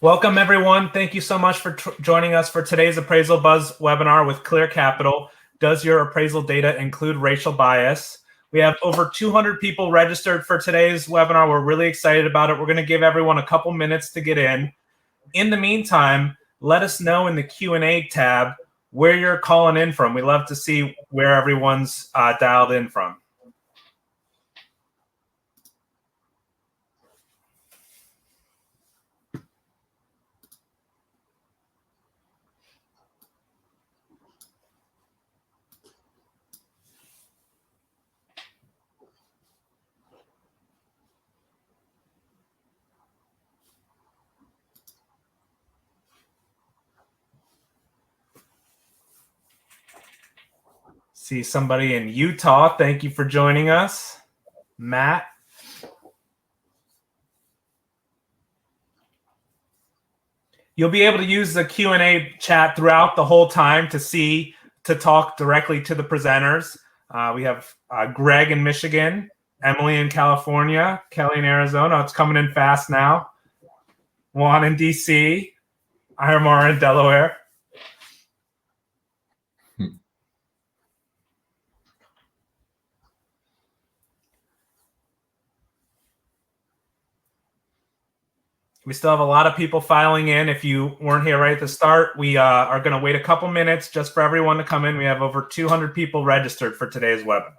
Welcome, everyone. Thank you so much for joining us for today's Appraisal Buzz webinar with Clear Capital. Does your appraisal data include racial bias? We have over 200 people registered for today's webinar. We're really excited about it. We're going to give everyone a couple minutes to get in. In the meantime, let us know in the Q&A tab where you're calling in from. We love to see where everyone's dialed in from. See somebody in Utah. Thank you for joining us. Matt. You'll be able to use the Q&A chat throughout the whole time to talk directly to the presenters. We have Greg in Michigan, Emily in California, Kelly in Arizona. It's coming in fast now. Juan in DC, Irmar in Delaware. We still have a lot of people filing in. If you weren't here right at the start, we are going to wait a couple minutes just for everyone to come in. We have over 200 people registered for today's webinar.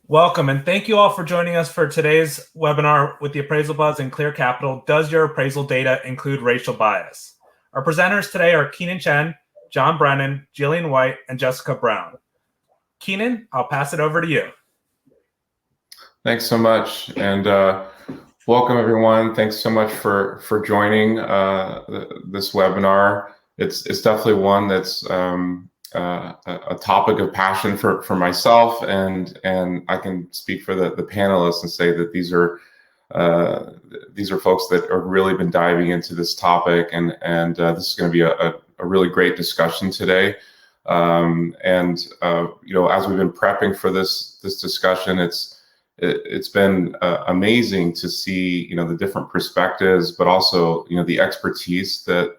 Welcome, and thank you all for joining us for today's webinar with the Appraisal Buzz and Clear Capital. Does your appraisal data include racial bias? Our presenters today are Chen, John Brenan, Jillian White, and Jessica Brown. Kenon, I'll pass it over to you. Thanks so much, and welcome everyone. Thanks so much for joining this webinar. It's definitely one that's a topic of passion for myself, and I can speak for the panelists and say that these are folks that have really been diving into this topic, and this is going to be a really great discussion today. You know, as we've been prepping for this discussion, it's been amazing to see, you know, the different perspectives, but also, you know, the expertise that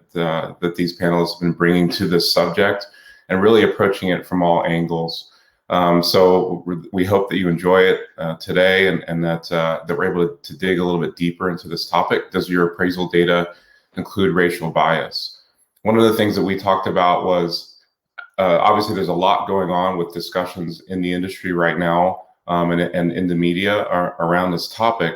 these panelists have been bringing to this subject, and really approaching it from all angles. So we hope that you enjoy it today, and that we're able to dig a little bit deeper into this topic. Does your appraisal data include racial bias? One of the things that we talked about was, obviously there's a lot going on with discussions in the industry right now, and in the media around this topic.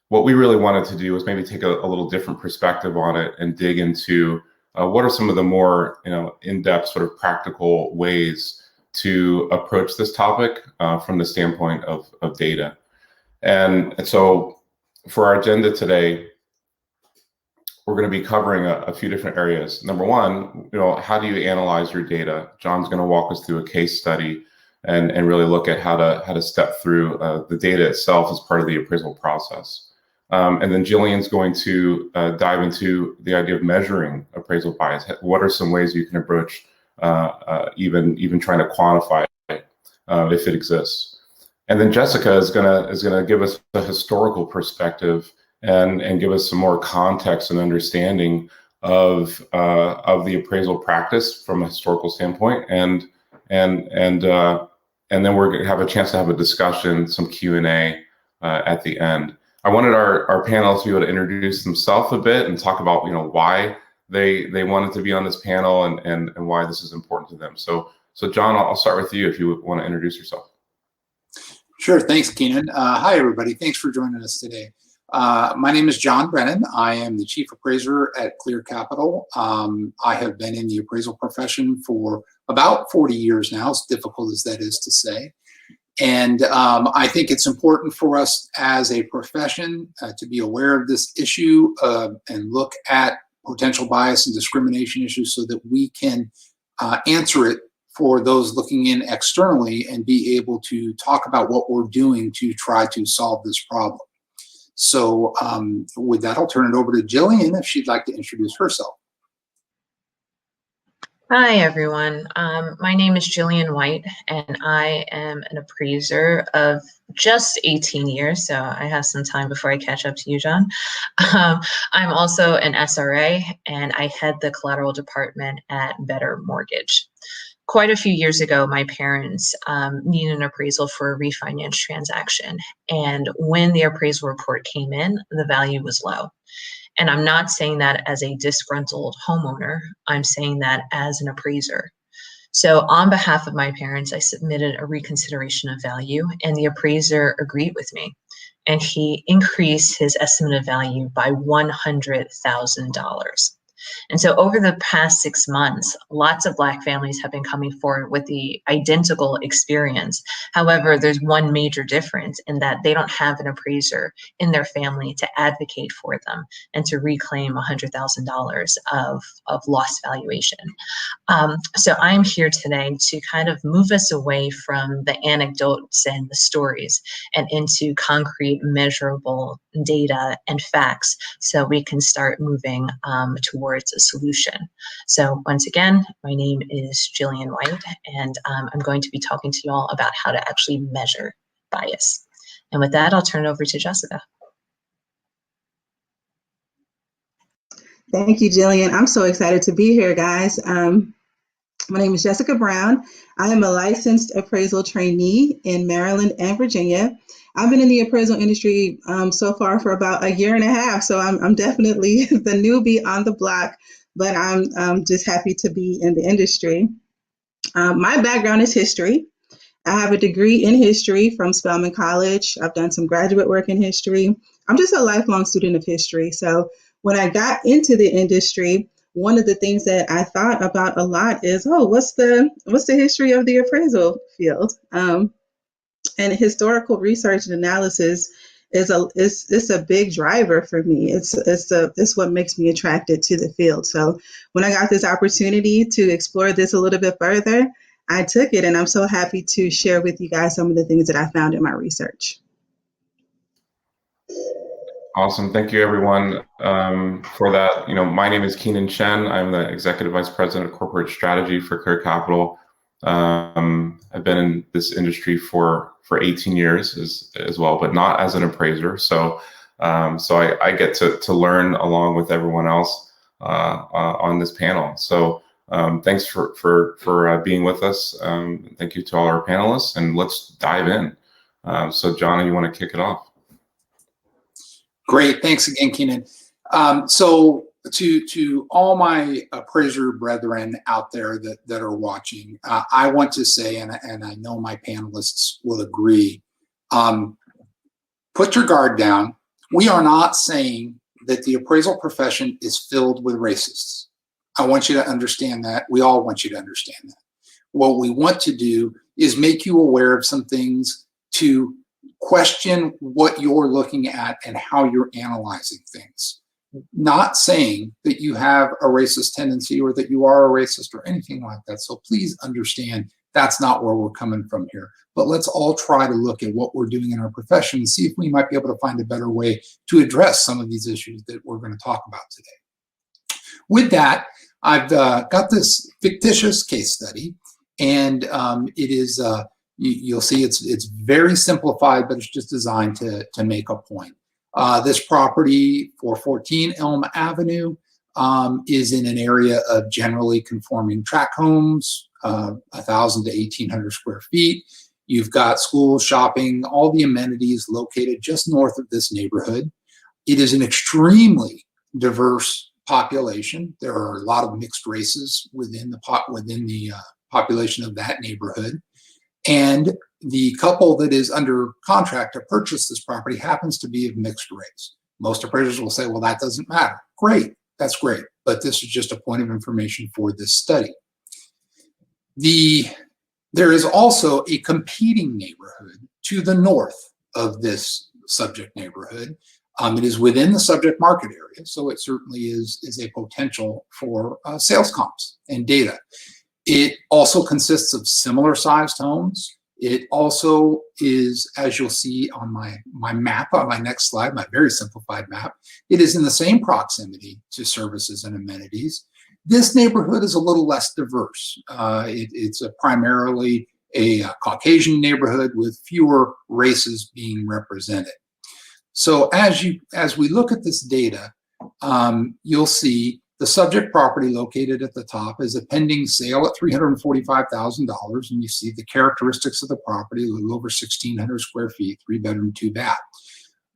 What we really wanted to do was maybe take a little different perspective on it and dig into what are some of the more, you know, in-depth sort of practical ways to approach this topic from the standpoint of data. And so for our agenda today, we're going to be covering a few different areas. Number one, you know, how do you analyze your data? John's going to walk us through a case study and really look at how to step through the data itself as part of the appraisal process. And then Jillian's going to dive into the idea of measuring appraisal bias. What are some ways you can approach even trying to quantify it if it exists? And then Jessica is gonna give us a historical perspective and give us some more context and understanding of the appraisal practice from a historical standpoint, and then we're gonna have a chance to have a discussion, some Q&A at the end. I wanted our panelists to be able to introduce themselves a bit and talk about, you know, why they wanted to be on this panel and why this is important to them. So John, I'll start with you if you want to introduce yourself. Sure, thanks, Kenon. Hi, everybody. Thanks for joining us today. My name is John Brenan. I am the Chief Appraiser at Clear Capital. I have been in the appraisal profession for about 40 years now, as difficult as that is to say. And I think it's important for us as a profession to be aware of this issue and look at potential bias and discrimination issues so that we can answer it for those looking in externally and be able to talk about what we're doing to try to solve this problem. So with that, I'll turn it over to Jillian if she'd like to introduce herself. Hi, everyone. My name is Jillian White, and I am an appraiser of just 18 years, so I have some time before I catch up to you, John. I'm also an SRA, and I head the collateral department at Better Mortgage. Quite a few years ago, my parents needed an appraisal for a refinance transaction, and when the appraisal report came in, the value was low. And I'm not saying that as a disgruntled homeowner, I'm saying that as an appraiser. So on behalf of my parents, I submitted a reconsideration of value, and the appraiser agreed with me. And he increased his estimate of value by $100,000. And so over the past 6 months, lots of Black families have been coming forward with the identical experience. However, there's one major difference in that they don't have an appraiser in their family to advocate for them and to reclaim $100,000 of lost valuation. So I'm here today to kind of move us away from the anecdotes and the stories and into concrete, measurable data and facts so we can start moving towards a solution. So once again, my name is Jillian White, and I'm going to be talking to you all about how to actually measure bias. And with that, I'll turn it over to Jessica. Thank you, Jillian. I'm so excited to be here, guys. My name is Jessica Brown. I am a licensed appraisal trainee in Maryland and Virginia. I've been in the appraisal industry so far for about 1.5 years, so I'm definitely the newbie on the block, but I'm just happy to be in the industry. My background is history. I have a degree in history from Spelman College. I've done some graduate work in history. I'm just a lifelong student of history. So when I got into the industry, one of the things that I thought about a lot is, what's the history of the appraisal field? And historical research and analysis is a big driver for me. It's what makes me attracted to the field. So when I got this opportunity to explore this a little bit further, I took it, and I'm so happy to share with you guys some of the things that I found in my research. Awesome. Thank you, everyone, for that. My name is Kenon Chen. I'm the Executive Vice President of Corporate Strategy for Clear Capital. I've been in this industry for 18 years as well, but not as an appraiser. So I get to learn along with everyone else on this panel. So thanks for being with us. Thank you to all our panelists, and let's dive in. So John, you want to kick it off? Great, thanks again, Kenon. So to all my appraiser brethren out there that are watching, I want to say, and I know my panelists will agree, put your guard down. We are not saying that the appraisal profession is filled with racists. I want you to understand that. We all want you to understand that. What we want to do is make you aware of some things to question what you're looking at and how you're analyzing things. Not saying that you have a racist tendency or that you are a racist or anything like that. So please understand that's not where we're coming from here. But let's all try to look at what we're doing in our profession and see if we might be able to find a better way to address some of these issues that we're going to talk about today. With that, I've got this fictitious case study, and it is you'll see it's very simplified, but it's just designed to make a point. This property, 414 Elm Avenue, is in an area of generally conforming tract homes, 1,000 to 1,800 square feet. You've got schools, shopping, all the amenities located just north of this neighborhood. It is an extremely diverse population. There are a lot of mixed races within the population of that neighborhood. And the couple that is under contract to purchase this property happens to be of mixed race. Most appraisers will say, well, that doesn't matter. Great, that's great. But this is just a point of information for this study. There is also a competing neighborhood to the north of this subject neighborhood It is within the subject market area, so it certainly is a potential for sales comps and data. It also consists of similar sized homes. It also is, as you'll see on my map on my next slide, my very simplified map, it is in the same proximity to services and amenities. This neighborhood is a little less diverse. It's primarily a Caucasian neighborhood with fewer races being represented. So as we look at this data, you'll see the subject property located at the top is a pending sale at $345,000, and you see the characteristics of the property, a little over 1,600 square feet, 3-bedroom, 2-bath.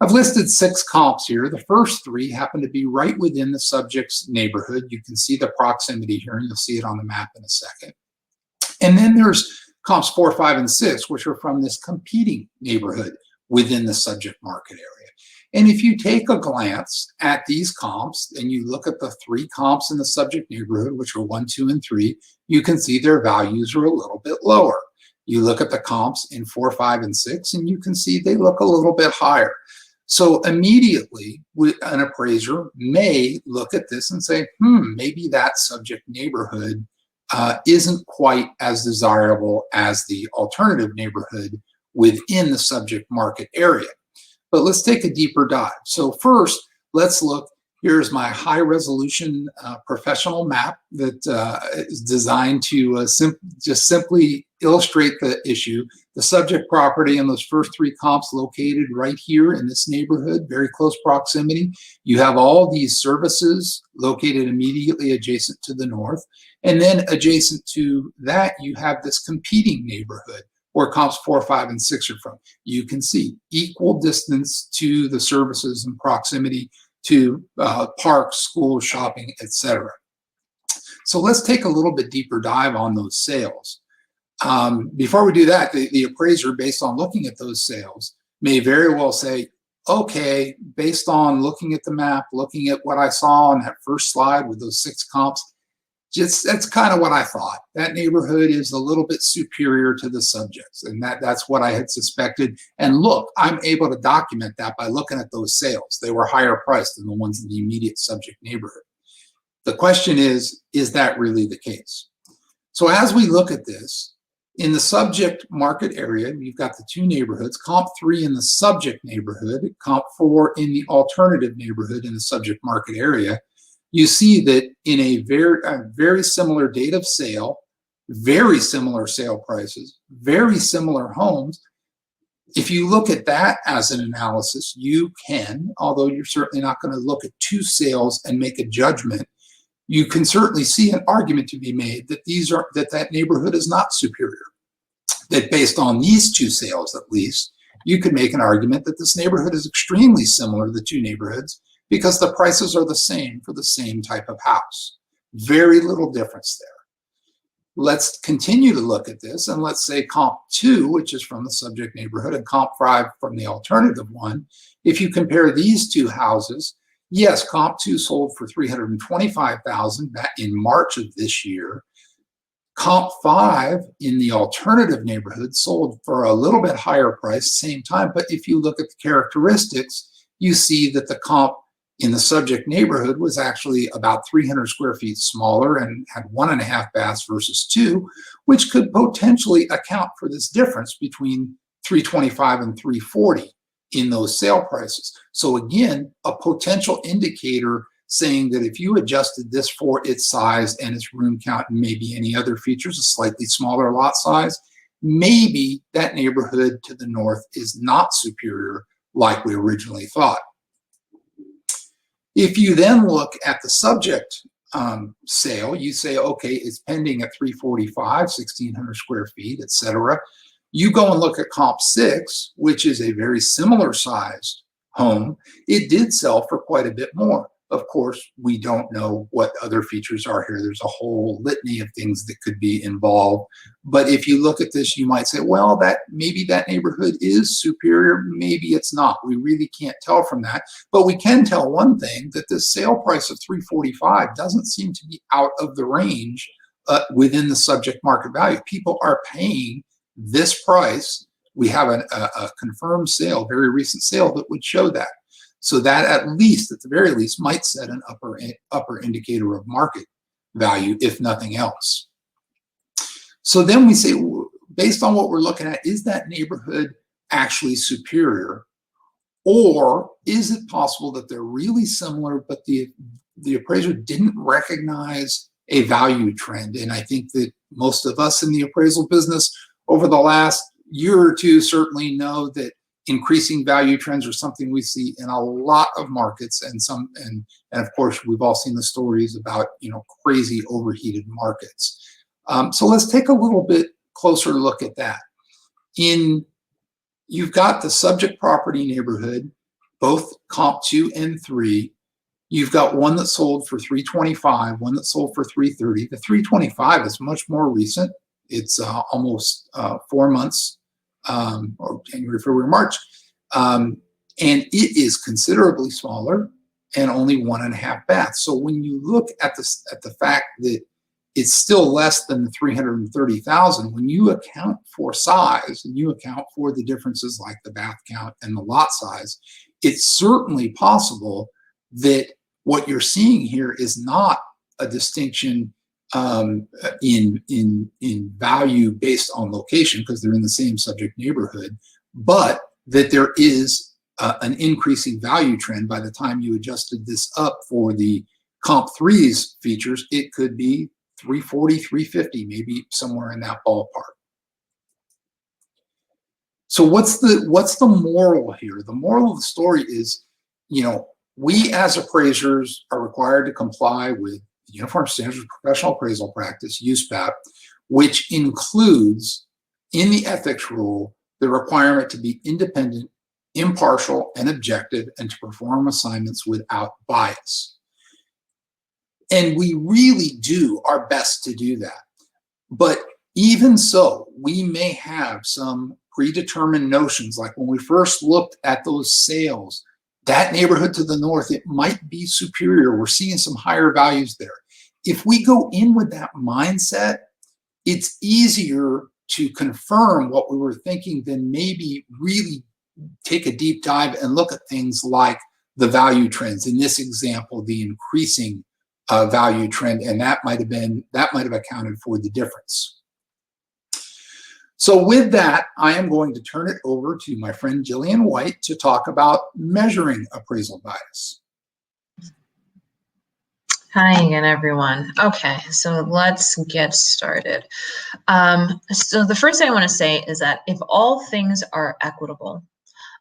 I've listed 6 comps here. The first 3 happen to be right within the subject's neighborhood. You can see the proximity here, and you'll see it on the map in a second. And then there's comps 4, 5, and 6, which are from this competing neighborhood within the subject market area. And if you take a glance at these comps and you look at the 3 comps in the subject neighborhood, which are 1, 2, and 3, you can see their values are a little bit lower. You look at the comps in 4, 5, and 6, and you can see they look a little bit higher. So immediately, an appraiser may look at this and say, maybe that subject neighborhood isn't quite as desirable as the alternative neighborhood within the subject market area. But let's take a deeper dive. So first, let's look. Here's my high resolution professional map that is designed to just simply illustrate the issue. The subject property and those first 3 comps located right here in this neighborhood, very close proximity. You have all these services located immediately adjacent to the north. And then adjacent to that, you have this competing neighborhood where comps 4, 5, and 6 are from. You can see equal distance to the services and proximity to parks, schools, shopping, etc. So let's take a little bit deeper dive on those sales. Before we do that, the appraiser, based on looking at those sales, may very well say, okay, based on looking at the map, looking at what I saw on that first slide with those 6 comps, that's kind of what I thought. That neighborhood is a little bit superior to the subjects, and that's what I had suspected. And look, I'm able to document that by looking at those sales. They were higher priced than the ones in the immediate subject neighborhood. The question is that really the case? So as we look at this, in the subject market area, you've got the 2 neighborhoods, comp 3 in the subject neighborhood, comp 4 in the alternative neighborhood in the subject market area. You see that in a very similar date of sale, very similar sale prices, very similar homes. If you look at that as an analysis, you can, although you're certainly not going to look at 2 sales and make a judgment, you can certainly see an argument to be made that that neighborhood is not superior. That based on these 2 sales, at least, you could make an argument that this neighborhood is extremely similar to the 2 neighborhoods, because the prices are the same for the same type of house. Very little difference there. Let's continue to look at this, and let's say comp 2, which is from the subject neighborhood, and comp 5 from the alternative one. If you compare these 2 houses, yes, comp 2 sold for $325,000 back in March of this year. Comp 5 in the alternative neighborhood sold for a little bit higher price, same time, but if you look at the characteristics, you see that the comp in the subject neighborhood was actually about 300 square feet smaller and had 1.5 baths versus 2, which could potentially account for this difference between 325 and 340 in those sale prices. So again, a potential indicator saying that if you adjusted this for its size and its room count and maybe any other features, a slightly smaller lot size, maybe that neighborhood to the north is not superior like we originally thought. If you then look at the subject sale, you say, okay, it's pending at 345, 1,600 square feet, etc. You go and look at comp 6, which is a very similar sized home. It did sell for quite a bit more. Of course, we don't know what other features are here. There's a whole litany of things that could be involved. But if you look at this, you might say, well, maybe that neighborhood is superior. Maybe it's not. We really can't tell from that. But we can tell one thing, that the sale price of $345 doesn't seem to be out of the range within the subject market value. People are paying this price. We have a confirmed sale, very recent sale that would show that. So that at the very least, might set an upper indicator of market value, if nothing else. So then we say, based on what we're looking at, is that neighborhood actually superior? Or is it possible that they're really similar, but the appraiser didn't recognize a value trend? And I think that most of us in the appraisal business over the last year or two certainly know that increasing value trends are something we see in a lot of markets, and of course we've all seen the stories about crazy overheated markets. So let's take a little bit closer look at that. You've got the subject property neighborhood, both comp 2 and 3. You've got one that sold for $325, one that sold for $330. The $325 is much more recent. It's almost 4 months, or January, February, March, and it is considerably smaller and only 1.5 baths. So when you look at the fact that it's still less than the 330,000, when you account for size and you account for the differences like the bath count and the lot size, it's certainly possible that what you're seeing here is not a distinction in value based on location, because they're in the same subject neighborhood, but that there is an increasing value trend. By the time you adjusted this up for the comp 3's features, it could be 340, 350, maybe somewhere in that ballpark. So what's the moral here? The moral of the story is, we as appraisers are required to comply with the Uniform Standards of Professional Appraisal Practice, USPAP, which includes in the ethics rule the requirement to be independent, impartial, and objective, and to perform assignments without bias. And we really do our best to do that. But even so, we may have some predetermined notions, like when we first looked at those sales, that neighborhood to the north, it might be superior. We're seeing some higher values there. If we go in with that mindset, it's easier to confirm what we were thinking than maybe really take a deep dive and look at things like the value trends. In this example, the increasing value trend, and that might have accounted for the difference. So with that, I am going to turn it over to my friend Jillian White to talk about measuring appraisal bias. Hi again, everyone. Okay, so let's get started. So the first thing I want to say is that if all things are equitable,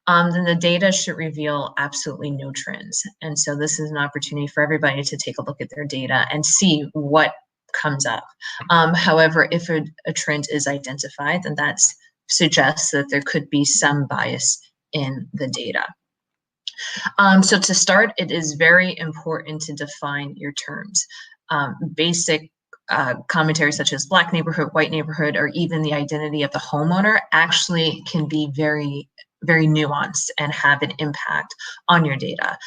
then the data should reveal absolutely no trends. And so this is an opportunity for everybody to take a look at their data and see what comes up. However, if a trend is identified, then that suggests that there could be some bias in the data. So to start, it is very important to define your terms. Basic commentary such as black neighborhood, white neighborhood, or even the identity of the homeowner actually can be very nuanced and have an impact on your data.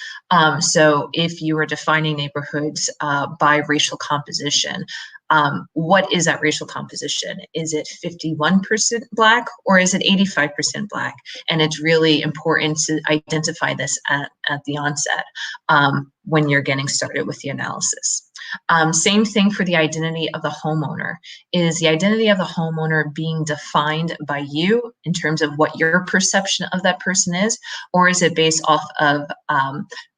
So if you are defining neighborhoods by racial composition, what is that racial composition? Is it 51% Black or is it 85% Black? And it's really important to identify this at the onset when you're getting started with the analysis. Same thing for the identity of the homeowner. Is the identity of the homeowner being defined by you in terms of what your perception of that person is, or is it based off of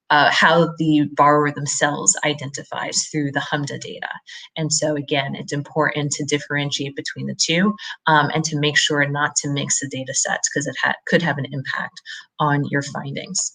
how the borrower themselves identifies through the HMDA data? And so again, it's important to differentiate between the two and to make sure not to mix the data sets, because it could have an impact on your findings.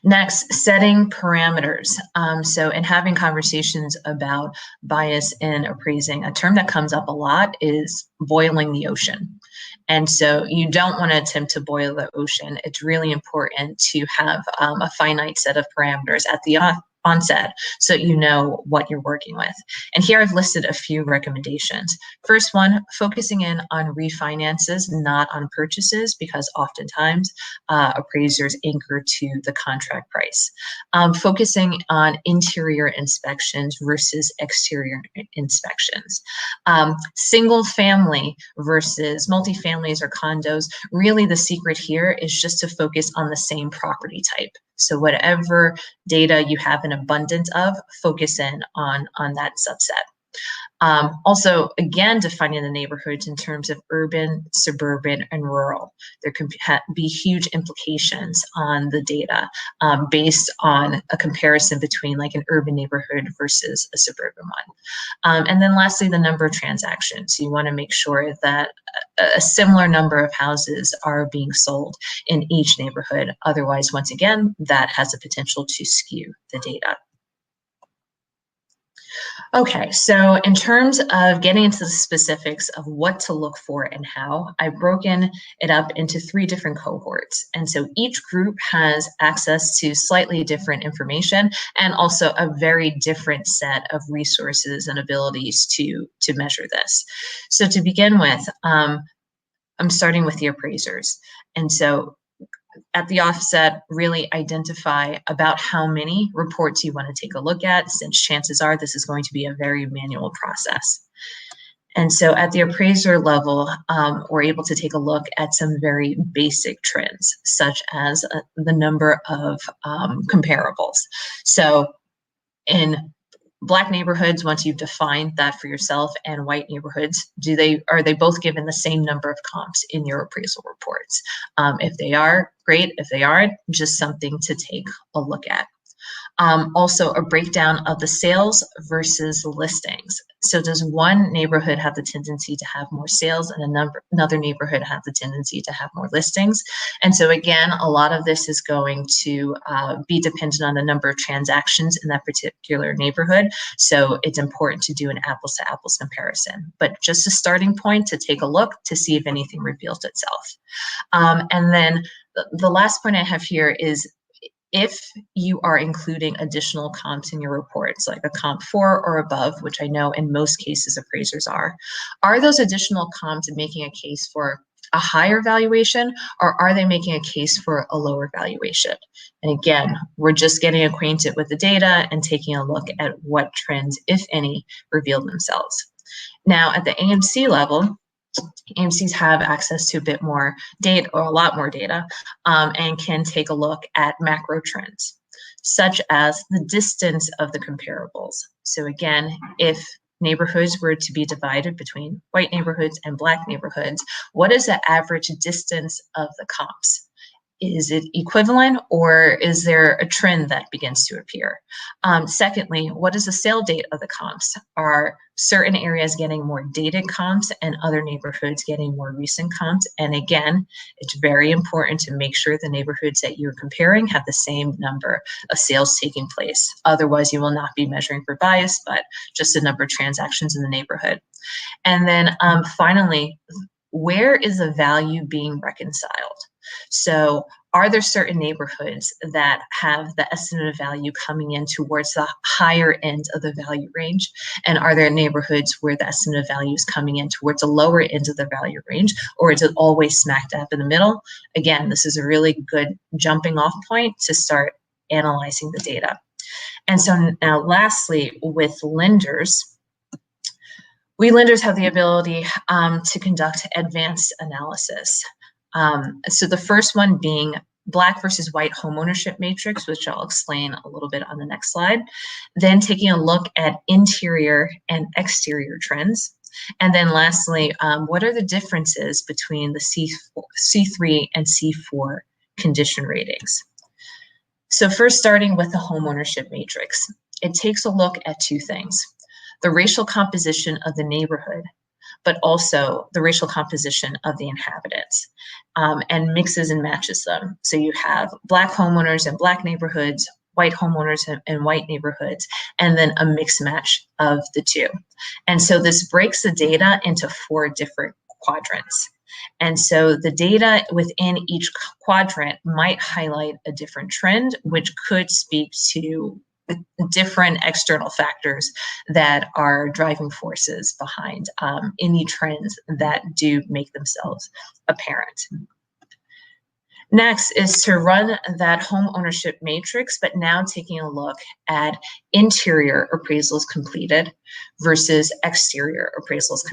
Next, setting parameters. So in having conversations about bias in appraising, a term that comes up a lot is boiling the ocean. And so you don't want to attempt to boil the ocean. It's really important to have a finite set of parameters at the onset, so you know what you're working with. And here I've listed a few recommendations. First one, focusing in on refinances, not on purchases, because oftentimes appraisers anchor to the contract price. Focusing on interior inspections versus exterior inspections. Single family versus multifamilies or condos. Really the secret here is just to focus on the same property type. So whatever data you have an abundance of, focus in on that subset. Also, again, defining the neighborhoods in terms of urban, suburban, and rural. There can be huge implications on the data based on a comparison between like an urban neighborhood versus a suburban one. And then lastly, the number of transactions. You want to make sure that a similar number of houses are being sold in each neighborhood. Otherwise, once again, that has the potential to skew the data. Okay, so in terms of getting into the specifics of what to look for and how, I've broken it up into 3 different cohorts. And so each group has access to slightly different information and also a very different set of resources and abilities to measure this. So to begin with, I'm starting with the appraisers. And so at the offset, really identify about how many reports you want to take a look at, since chances are this is going to be a very manual process. And so at the appraiser level, we're able to take a look at some very basic trends, such as the number of comparables. So in Black neighborhoods, once you've defined that for yourself, and white neighborhoods, are they both given the same number of comps in your appraisal reports? If they are, great. If they aren't, just something to take a look at. Also, a breakdown of the sales versus listings. So does one neighborhood have the tendency to have more sales and another neighborhood have the tendency to have more listings? And so again, a lot of this is going to be dependent on the number of transactions in that particular neighborhood. So it's important to do an apples to apples comparison, but just a starting point to take a look to see if anything reveals itself. And then the last point I have here is, if you are including additional comps in your reports, like a comp 4 or above, which I know in most cases appraisers are those additional comps making a case for a higher valuation, or are they making a case for a lower valuation? And again, we're just getting acquainted with the data and taking a look at what trends, if any, reveal themselves. Now, at the AMC level, AMCs have access to a bit more data, or a lot more data, and can take a look at macro trends, such as the distance of the comparables. So again, if neighborhoods were to be divided between white neighborhoods and Black neighborhoods, what is the average distance of the comps? Is it equivalent, or is there a trend that begins to appear? Secondly, what is the sale date of the comps? Are certain areas getting more dated comps and other neighborhoods getting more recent comps? And again, it's very important to make sure the neighborhoods that you're comparing have the same number of sales taking place. Otherwise, you will not be measuring for bias, but just the number of transactions in the neighborhood. And then finally, where is the value being reconciled? So are there certain neighborhoods that have the estimated value coming in towards the higher end of the value range? And are there neighborhoods where the estimated value is coming in towards the lower end of the value range, or is it always smack dab in the middle? Again, this is a really good jumping off point to start analyzing the data. And so now lastly, with lenders, we lenders have the ability to conduct advanced analysis. So the first one being Black versus white homeownership matrix, which I'll explain a little bit on the next slide. Then taking a look at interior and exterior trends. And then lastly, what are the differences between the C3 and C4 condition ratings? So first, starting with the homeownership matrix, it takes a look at 2 things: the racial composition of the neighborhood, but also the racial composition of the inhabitants, and mixes and matches them. So you have Black homeowners in Black neighborhoods, white homeowners in white neighborhoods, and then a mix match of the 2. And so this breaks the data into 4 different quadrants. And so the data within each quadrant might highlight a different trend, which could speak to different external factors that are driving forces behind any trends that do make themselves apparent. Next is to run that home ownership matrix, but now taking a look at interior appraisals completed versus exterior appraisals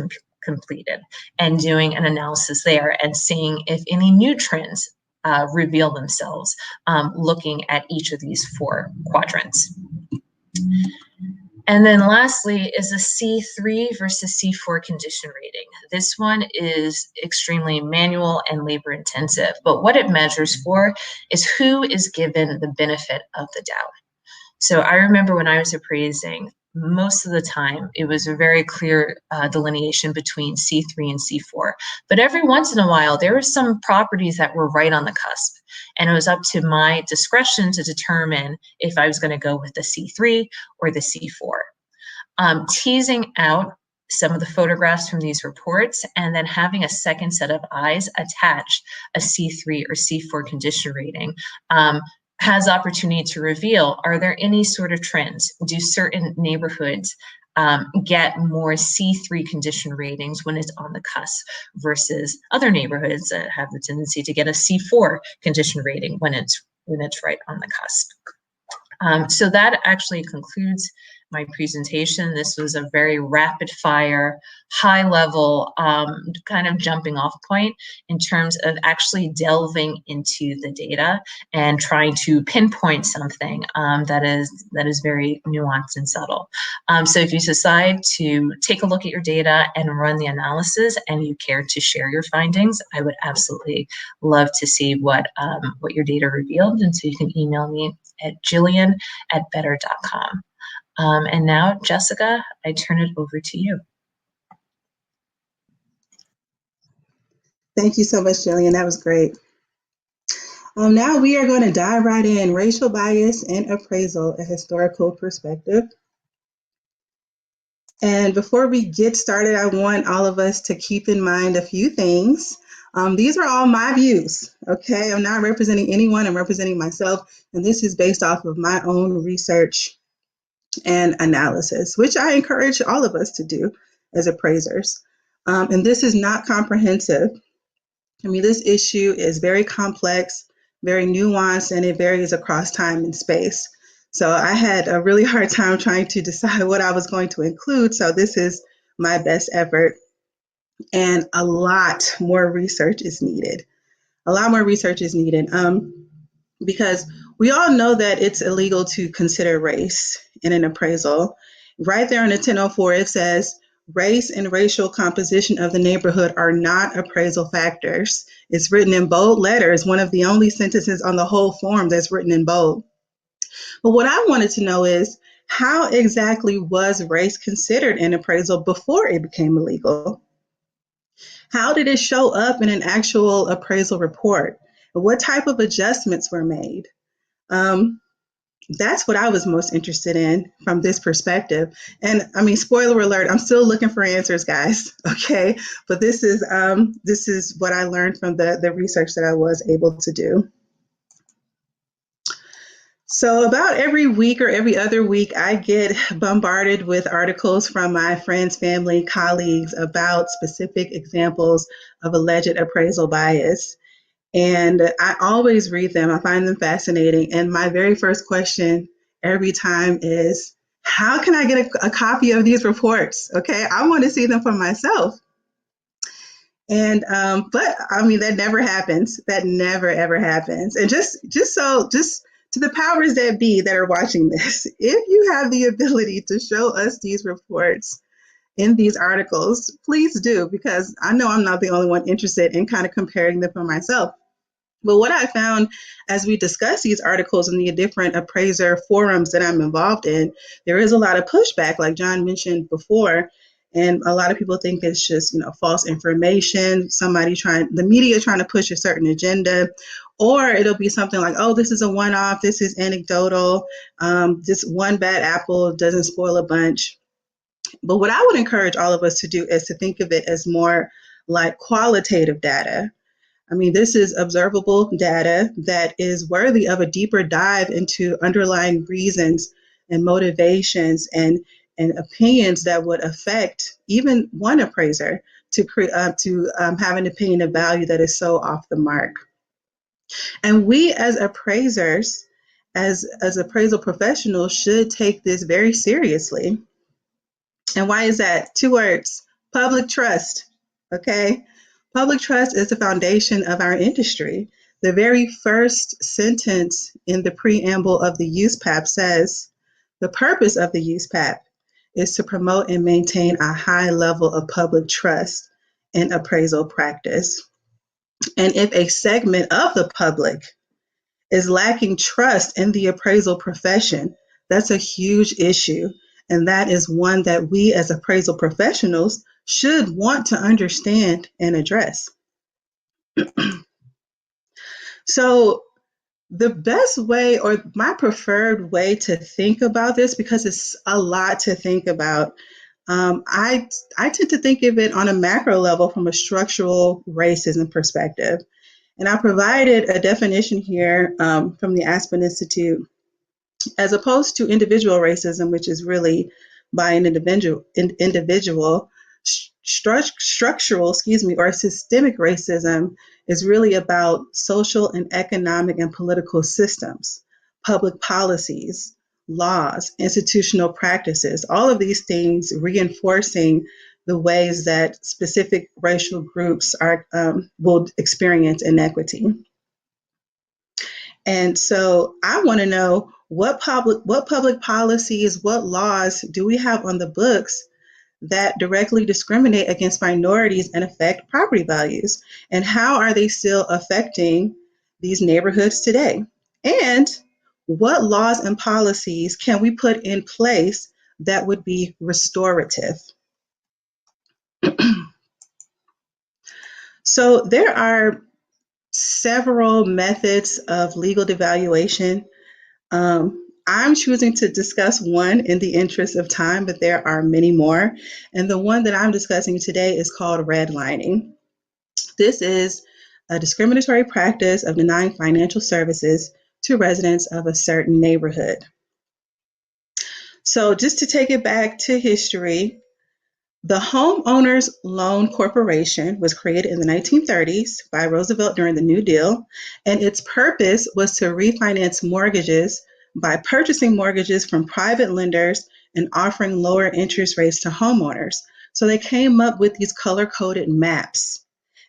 completed, and doing an analysis there and seeing if any new trends reveal themselves, looking at each of these 4 quadrants. And then lastly is a C3 versus C4 condition rating. This one is extremely manual and labor intensive, but what it measures for is who is given the benefit of the doubt. So I remember when I was appraising, most of the time it was a very clear delineation between C3 and C4. But every once in a while, there were some properties that were right on the cusp. And it was up to my discretion to determine if I was going to go with the C3 or the C4. Teasing out some of the photographs from these reports and then having a second set of eyes attach a C3 or C4 condition rating has opportunity to reveal, are there any sort of trends? Do certain neighborhoods get more C3 condition ratings when it's on the cusp versus other neighborhoods that have the tendency to get a C4 condition rating when it's right on the cusp? So that actually concludes my presentation. This was a very rapid fire, high level kind of jumping off point in terms of actually delving into the data and trying to pinpoint something that is very nuanced and subtle. So if you decide to take a look at your data and run the analysis and you care to share your findings, I would absolutely love to see what your data revealed. And so you can email me at Jillian@better.com. And now, Jessica, I turn it over to you. Thank you so much, Jillian. That was great. Now we are going to dive right in. Racial bias and appraisal, a historical perspective. And before we get started, I want all of us to keep in mind a few things. These are all my views, okay? I'm not representing anyone, I'm representing myself, and this is based off of my own research and analysis, which I encourage all of us to do as appraisers. And this is not comprehensive. I mean, this issue is very complex, very nuanced, and it varies across time and space. So I had a really hard time trying to decide what I was going to include. So this is my best effort. And a lot more research is needed. A lot more research is needed. Because we all know that it's illegal to consider race in an appraisal. Right there in the 1004, it says, race and racial composition of the neighborhood are not appraisal factors. It's written in bold letters, one of the only sentences on the whole form that's written in bold. But what I wanted to know is, how exactly was race considered in appraisal before it became illegal? How did it show up in an actual appraisal report? What type of adjustments were made? That's what I was most interested in from this perspective. And I mean, spoiler alert, I'm still looking for answers, guys. Okay, but this is what I learned from the research that I was able to do. So about every week or every other week, I get bombarded with articles from my friends, family, colleagues about specific examples of alleged appraisal bias. And I always read them. I find them fascinating. And my very first question every time is, how can I get a copy of these reports? Okay, I want to see them for myself. And but I mean, that never happens. That never ever happens. And just to the powers that be that are watching this, if you have the ability to show us these reports in these articles, please do, because I know I'm not the only one interested in kind of comparing them for myself. But what I found as we discuss these articles in the different appraiser forums that I'm involved in, there is a lot of pushback, like John mentioned before. And a lot of people think it's just, false information, the media trying to push a certain agenda, or it'll be something like, oh, this is a one-off, this is anecdotal, this one bad apple doesn't spoil a bunch. But what I would encourage all of us to do is to think of it as more like qualitative data. I mean, this is observable data that is worthy of a deeper dive into underlying reasons and motivations and opinions that would affect even one appraiser to have an opinion of value that is so off the mark. And we as appraisers, as appraisal professionals, should take this very seriously. And why is that? 2 words: public trust. Okay? Public trust is the foundation of our industry. The very first sentence in the preamble of the USPAP says, the purpose of the USPAP is to promote and maintain a high level of public trust in appraisal practice. And if a segment of the public is lacking trust in the appraisal profession, that's a huge issue. And that is one that we as appraisal professionals should want to understand and address. So the best way, or my preferred way to think about this, because it's a lot to think about, I tend to think of it on a macro level from a structural racism perspective. And I provided a definition here from the Aspen Institute, as opposed to individual racism, which is really by an individual. Structural, or systemic racism is really about social and economic and political systems, public policies, laws, institutional practices, all of these things reinforcing the ways that specific racial groups will experience inequity. And so I want to know what public policies, what laws do we have on the books that directly discriminate against minorities and affect property values? And how are they still affecting these neighborhoods today? And what laws and policies can we put in place that would be restorative? So there are several methods of legal devaluation. I'm choosing to discuss one in the interest of time, but there are many more. And the one that I'm discussing today is called redlining. This is a discriminatory practice of denying financial services to residents of a certain neighborhood. So just to take it back to history, the Homeowners Loan Corporation was created in the 1930s by Roosevelt during the New Deal, and its purpose was to refinance mortgages by purchasing mortgages from private lenders and offering lower interest rates to homeowners. So they came up with these color-coded maps,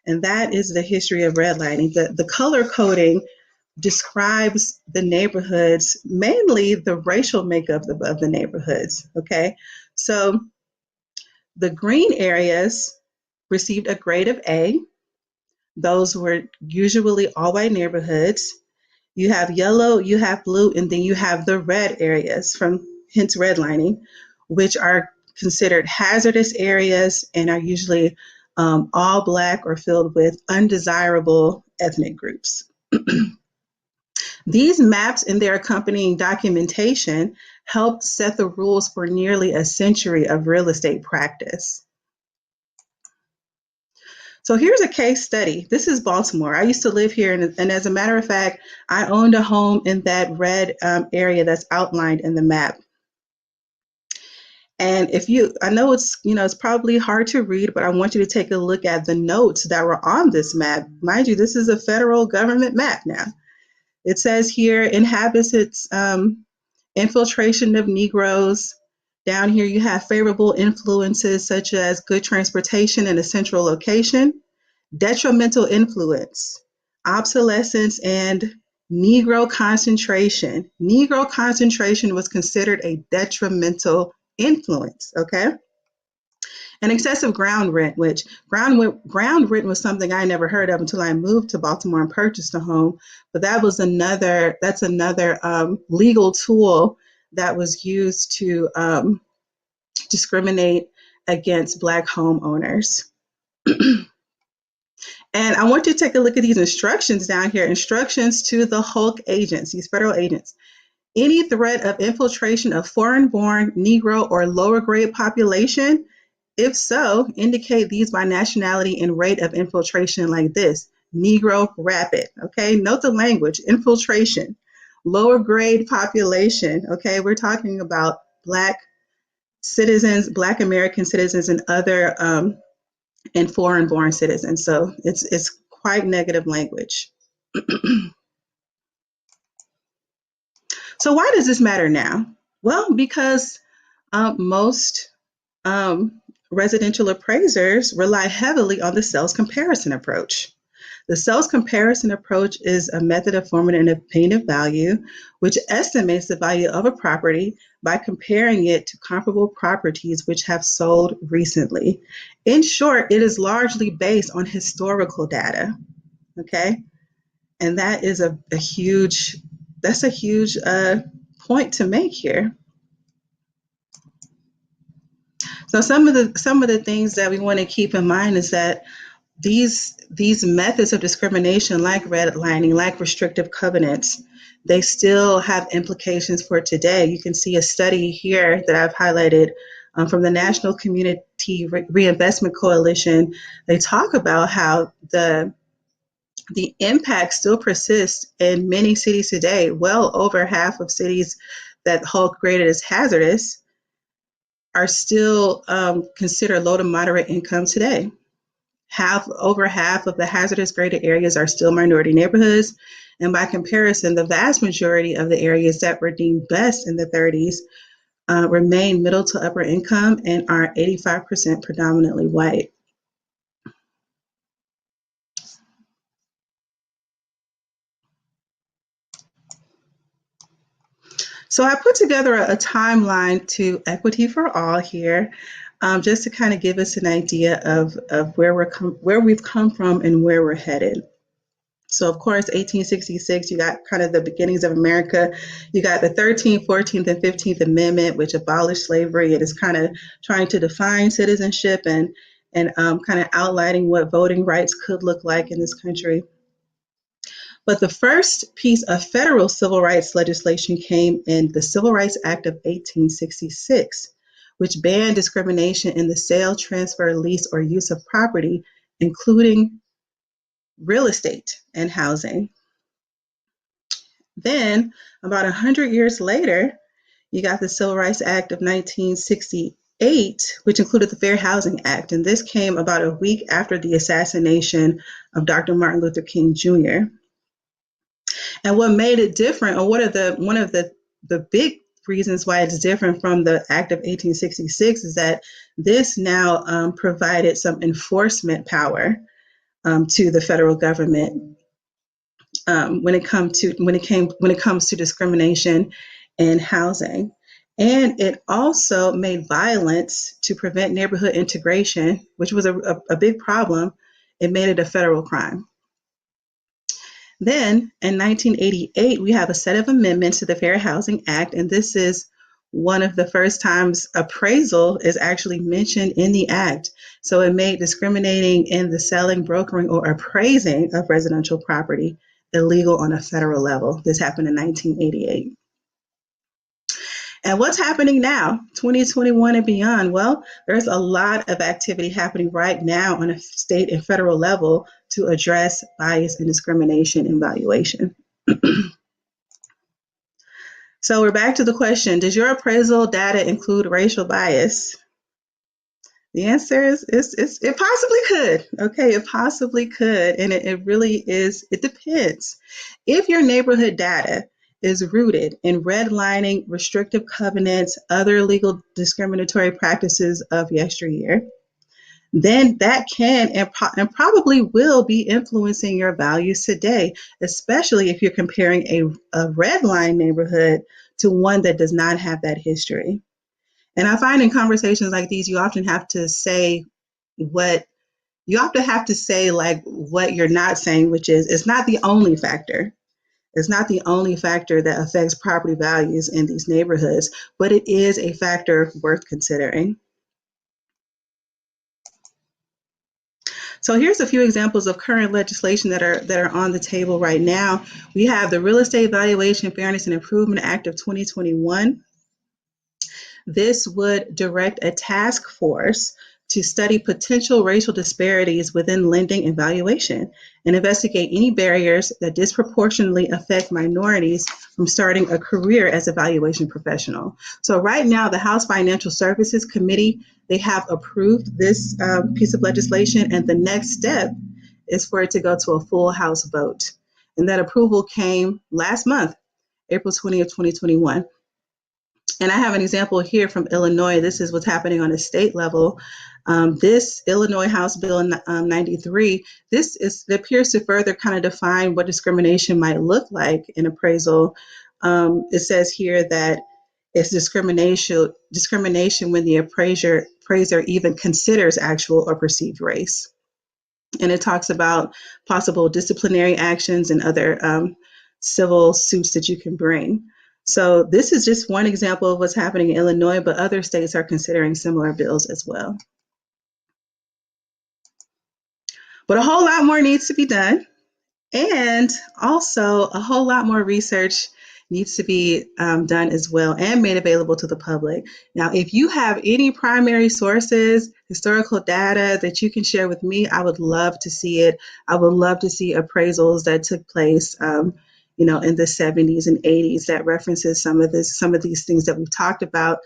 and that is the history of redlining. The color coding describes the neighborhoods, mainly the racial makeup of the neighborhoods, okay? So the green areas received a grade of A. Those were usually all white neighborhoods. You have yellow, you have blue, and then you have the red areas, hence redlining, which are considered hazardous areas and are usually all Black or filled with undesirable ethnic groups. These maps and their accompanying documentation helped set the rules for nearly a century of real estate practice. So here's a case study. This is Baltimore. I used to live here, and as a matter of fact, I owned a home in that red area that's outlined in the map. And I know it's probably hard to read, but I want you to take a look at the notes that were on this map. Mind you, this is a federal government map now. It says here, inhabits its infiltration of Negroes. Down here, you have favorable influences such as good transportation and a central location, detrimental influence, obsolescence, and Negro concentration. Negro concentration was considered a detrimental influence, okay? And excessive ground rent, which ground rent was something I never heard of until I moved to Baltimore and purchased a home. But that's another legal tool that was used to discriminate against Black homeowners. And I want you to take a look at these instructions down here, instructions to the Hulk agents, these federal agents. Any threat of infiltration of foreign-born, Negro, or lower-grade population, if so, indicate these by nationality and rate of infiltration like this: Negro rapid, okay? Note the language, infiltration. lower grade population. Okay, we're talking about Black citizens, Black American citizens, and other and foreign-born citizens. So it's quite negative language. So why does this matter now? Well, because most residential appraisers rely heavily on the sales comparison approach. The sales comparison approach is a method of forming an opinion of value, which estimates the value of a property by comparing it to comparable properties which have sold recently. In short, it is largely based on historical data. Okay, and that is a huge point to make here. So some of the things that we want to keep in mind is that these methods of discrimination, like redlining, like restrictive covenants, they still have implications for today. You can see a study here that I've highlighted from the National Community Reinvestment Coalition. They talk about how the impact still persists in many cities today. Well over half of cities that Hulk graded as hazardous are still considered low to moderate income today. Over half of the hazardous graded areas are still minority neighborhoods. And by comparison, the vast majority of the areas that were deemed best in the 30s remain middle to upper income and are 85% predominantly white. So I put together a timeline to equity for all here, just to kind of give us an idea of where we've come from and where we're headed. So of course, 1866, you got kind of the beginnings of America. You got the 13th, 14th, and 15th Amendment, which abolished slavery. It is kind of trying to define citizenship and kind of outlining what voting rights could look like in this country. But the first piece of federal civil rights legislation came in the Civil Rights Act of 1866, which banned discrimination in the sale, transfer, lease, or use of property, including real estate and housing. Then, about 100 years later, you got the Civil Rights Act of 1968, which included the Fair Housing Act. And this came about a week after the assassination of Dr. Martin Luther King Jr. And what made it different, or one of the big reasons why it's different from the Act of 1866 is that this now provided some enforcement power to the federal government when it comes to discrimination in housing. And it also made violence to prevent neighborhood integration, which was a big problem. It made it a federal crime. Then in 1988, we have a set of amendments to the Fair Housing Act, and this is one of the first times appraisal is actually mentioned in the act. So it made discriminating in the selling, brokering, or appraising of residential property illegal on a federal level. This happened in 1988. And what's happening now, 2021 and beyond? Well, there's a lot of activity happening right now on a state and federal level to address bias and discrimination in valuation. So we're back to the question, does your appraisal data include racial bias? The answer is it possibly could. Okay, it possibly could. And it really is, it depends. If your neighborhood data is rooted in redlining, restrictive covenants, other legal discriminatory practices of yesteryear, then that can and probably will be influencing your values today, especially if you're comparing a redline neighborhood to one that does not have that history. And I find in conversations like these, you often have to say like what you're not saying, which is it's not the only factor. It's not the only factor that affects property values in these neighborhoods, but it is a factor worth considering. So here's a few examples of current legislation that are on the table right now. We have the Real Estate Valuation Fairness and Improvement Act of 2021. This would direct a task force to study potential racial disparities within lending and valuation and investigate any barriers that disproportionately affect minorities from starting a career as a valuation professional. So right now, the House Financial Services Committee, they have approved this piece of legislation, and the next step is for it to go to a full House vote. And that approval came last month, April 20th, 2021. And I have an example here from Illinois. This is what's happening on a state level. This Illinois House Bill 93, it appears to further kind of define what discrimination might look like in appraisal. It says here that it's discrimination when the appraiser even considers actual or perceived race. And it talks about possible disciplinary actions and other civil suits that you can bring. So this is just one example of what's happening in Illinois, but other states are considering similar bills as well. But a whole lot more needs to be done. And also a whole lot more research needs to be done as well and made available to the public. Now, if you have any primary sources, historical data that you can share with me, I would love to see it. I would love to see appraisals that took place in the 70s and 80s that references some of these things that we've talked about.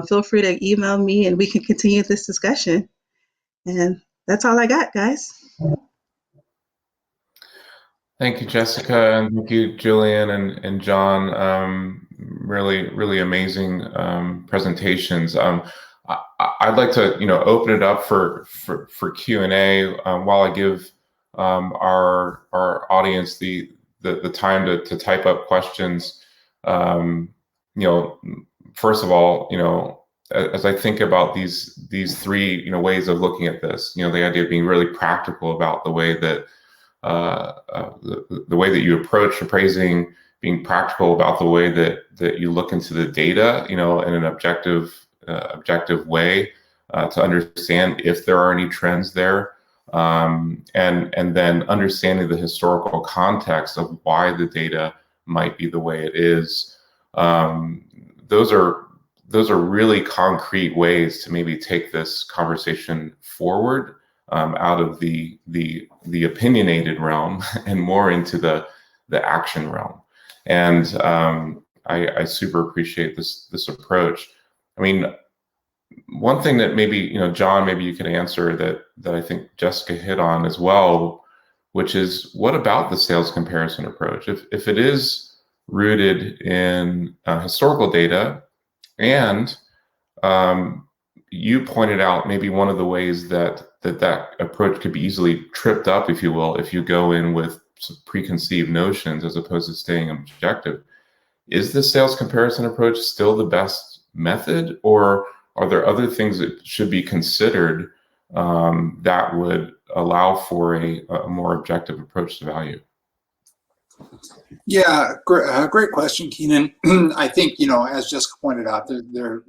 Feel free to email me and we can continue this discussion. And that's all I got, guys. Thank you, Jessica, and thank you, Jillian and John. Really, really amazing presentations. I'd like to, open it up for Q&A while I give our audience the time to type up questions. First of all, as I think about these three ways of looking at this, the idea of being really practical about the way that the way that you approach appraising, being practical about the way that you look into the data, in an objective way to understand if there are any trends there, and then understanding the historical context of why the data might be the way it is. Those are really concrete ways to maybe take this conversation forward out of the opinionated realm and more into the action realm. And I super appreciate this approach. I mean, one thing that maybe, John, maybe you could answer that I think Jessica hit on as well, which is, what about the sales comparison approach? If it is rooted in historical data, and you pointed out maybe one of the ways that approach could be easily tripped up, if you will, if you go in with some preconceived notions as opposed to staying objective. Is the sales comparison approach still the best method, or are there other things that should be considered that would allow for a more objective approach to value? Yeah, great question, Kenon. I think, as Jessica pointed out, there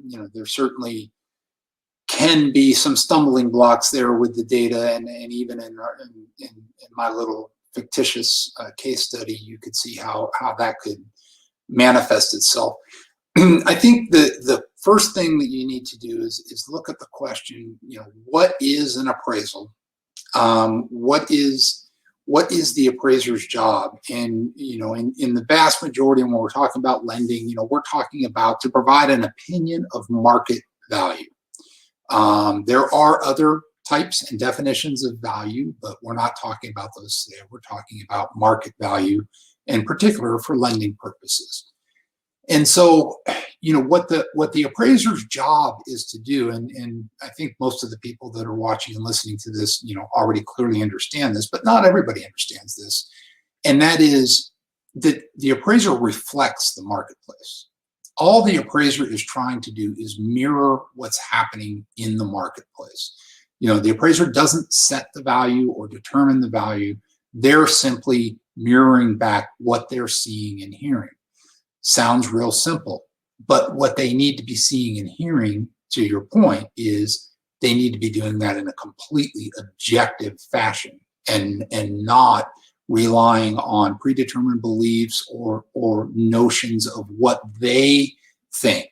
certainly can be some stumbling blocks there with the data, and even in my little fictitious case study, you could see how that could manifest itself. I think the first thing that you need to do is look at the question, what is an appraisal? What is the appraiser's job? And, in the vast majority, when we're talking about lending, we're talking about to provide an opinion of market value. There are other types and definitions of value, but we're not talking about those today. We're talking about market value, in particular for lending purposes. And so, what the appraiser's job is to do, and I think most of the people that are watching and listening to this, already clearly understand this, but not everybody understands this. And that is that the appraiser reflects the marketplace. All the appraiser is trying to do is mirror what's happening in the marketplace. The appraiser doesn't set the value or determine the value. They're simply mirroring back what they're seeing and hearing. Sounds real simple, but what they need to be seeing and hearing, to your point, is they need to be doing that in a completely objective fashion and not relying on predetermined beliefs or notions of what they think.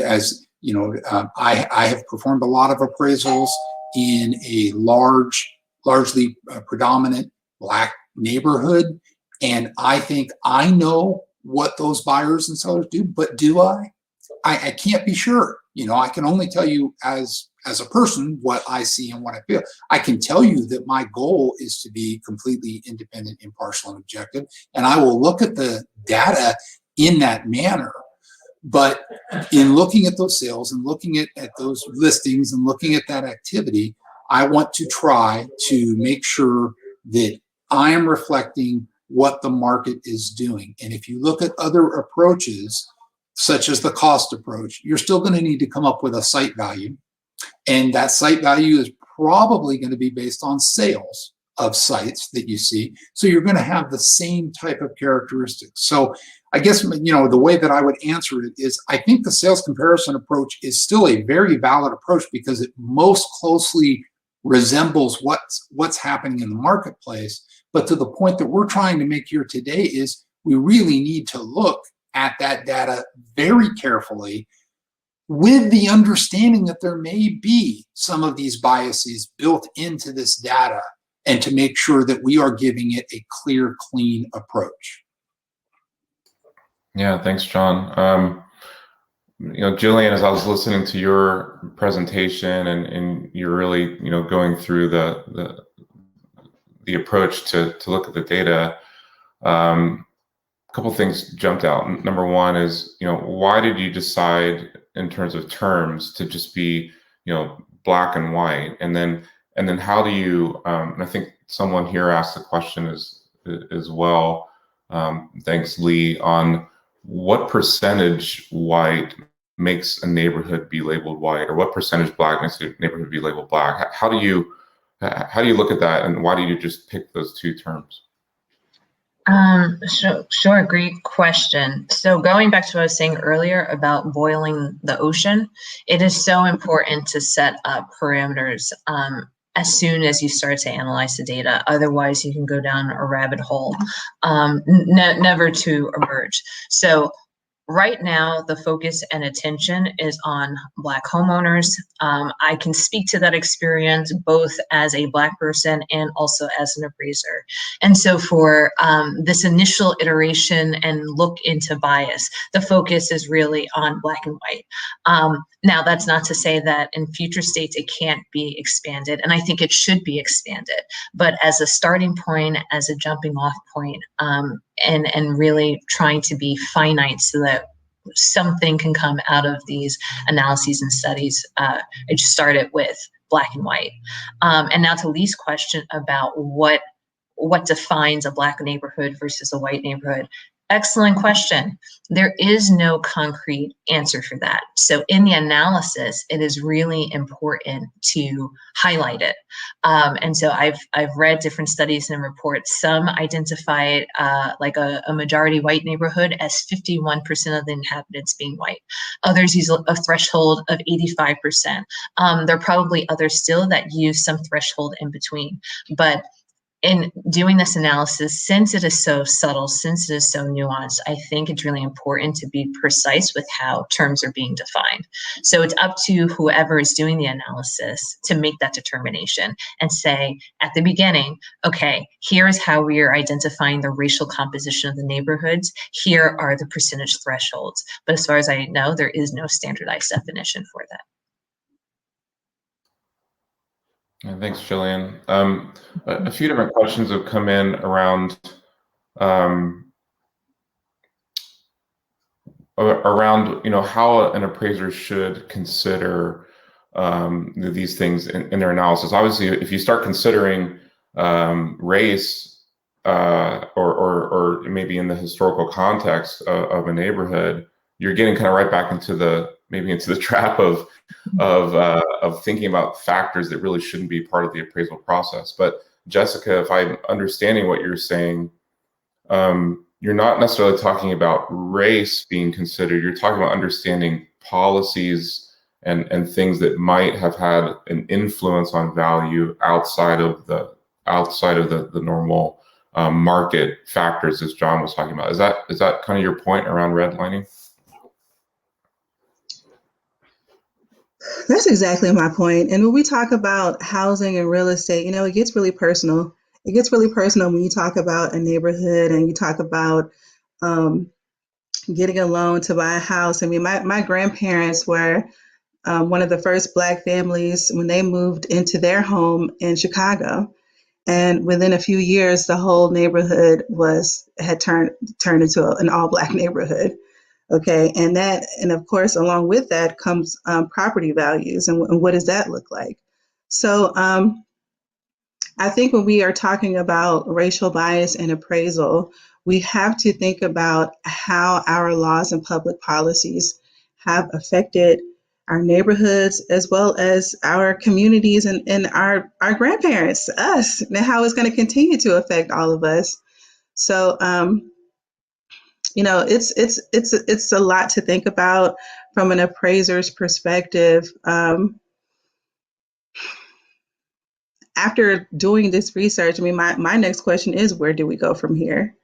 As I have performed a lot of appraisals in a largely predominant Black neighborhood, and I think I know what those buyers and sellers do, but do I? I can't be sure. I can only tell you as a person what I see and what I feel. I can tell you that my goal is to be completely independent, impartial, and objective, and I will look at the data in that manner. But in looking at those sales and looking at those listings and looking at that activity, I want to try to make sure that I am reflecting what the market is doing. And if you look at other approaches, such as the cost approach, you're still going to need to come up with a site value. And that site value is probably going to be based on sales of sites that you see. So you're going to have the same type of characteristics. So I guess, the way that I would answer it is I think the sales comparison approach is still a very valid approach because it most closely resembles what's happening in the marketplace. But to the point that we're trying to make here today is we really need to look at that data very carefully with the understanding that there may be some of these biases built into this data, and to make sure that we are giving it a clear, clean approach. Yeah, thanks, John. Jillian, as I was listening to your presentation and you're really, going through the approach to look at the data, a couple things jumped out. Number one is, why did you decide in terms of terms to just be, black and white? And then how do you, and I think someone here asked the question as well, thanks, Lee, on what percentage white makes a neighborhood be labeled white, or what percentage black makes a neighborhood be labeled black? How do you look at that, and why do you just pick those two terms? Sure, great question. So going back to what I was saying earlier about boiling the ocean, it is so important to set up parameters as soon as you start to analyze the data. Otherwise, you can go down a rabbit hole, never to emerge. So right now, the focus and attention is on Black homeowners. I can speak to that experience both as a Black person and also as an appraiser. And so for this initial iteration and look into bias, the focus is really on Black and white. Now, that's not to say that in future states it can't be expanded, and I think it should be expanded. But as a starting point, as a jumping off point, and really trying to be finite so that something can come out of these analyses and studies, I just started with Black and white. And now to Lee's question about what defines a Black neighborhood versus a white neighborhood. Excellent question. There is no concrete answer for that. So in the analysis, it is really important to highlight it. And so I've read different studies and reports. Some identify it like a majority white neighborhood as 51% of the inhabitants being white. Others use a threshold of 85%. There are probably others still that use some threshold in between. But in doing this analysis, since it is so subtle, since it is so nuanced, I think it's really important to be precise with how terms are being defined. So it's up to whoever is doing the analysis to make that determination and say at the beginning, okay, here is how we are identifying the racial composition of the neighborhoods. Here are the percentage thresholds. But as far as I know, there is no standardized definition for that. Yeah, thanks, Jillian. A few different questions have come in around how an appraiser should consider these things in their analysis. Obviously, if you start considering race or maybe in the historical context of a neighborhood, you're getting kind of right back into the trap of thinking about factors that really shouldn't be part of the appraisal process. But Jessica, if I'm understanding what you're saying, you're not necessarily talking about race being considered. You're talking about understanding policies and things that might have had an influence on value outside of the normal market factors, as John was talking about. Is that kind of your point around redlining? That's exactly my point. And when we talk about housing and real estate, it gets really personal. It gets really personal when you talk about a neighborhood and you talk about um, getting a loan to buy a house. I mean, my grandparents were one of the first Black families when they moved into their home in Chicago. And within a few years, the whole neighborhood had turned into an all Black neighborhood. Okay, and of course, along with that comes property values, and what does that look like? So I think when we are talking about racial bias and appraisal, we have to think about how our laws and public policies have affected our neighborhoods as well as our communities and our grandparents, us, and how it's going to continue to affect all of us. So it's a lot to think about from an appraiser's perspective. After doing this research, I mean, my next question is, where do we go from here?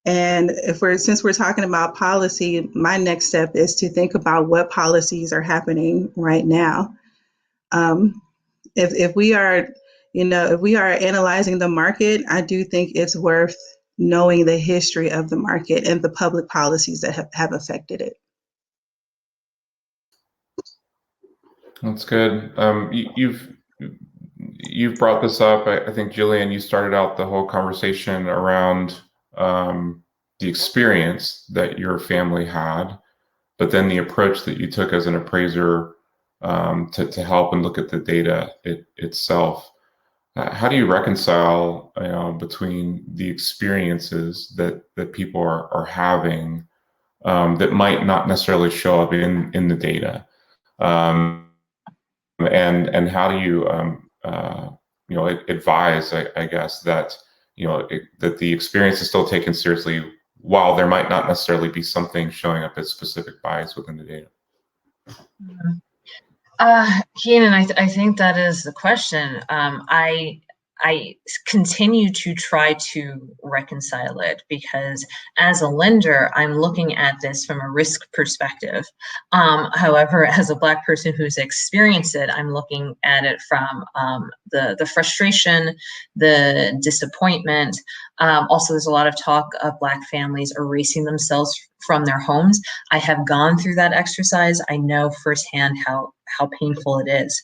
And since we're talking about policy, my next step is to think about what policies are happening right now. If we are, if we are analyzing the market, I do think it's worth knowing the history of the market and the public policies that have affected it. That's good. You've brought this up. I think, Jillian, you started out the whole conversation around the experience that your family had, but then the approach that you took as an appraiser to help and look at the data itself. How do you reconcile between the experiences that people are having that might not necessarily show up in the data? And how do you advise, I guess, that that the experience is still taken seriously while there might not necessarily be something showing up as specific bias within the data? Kenon, I think that is the question. I continue to try to reconcile it because as a lender, I'm looking at this from a risk perspective. However, as a Black person who's experienced it, I'm looking at it from the frustration, the disappointment. Also, there's a lot of talk of Black families erasing themselves from their homes. I have gone through that exercise. I know firsthand how painful it is.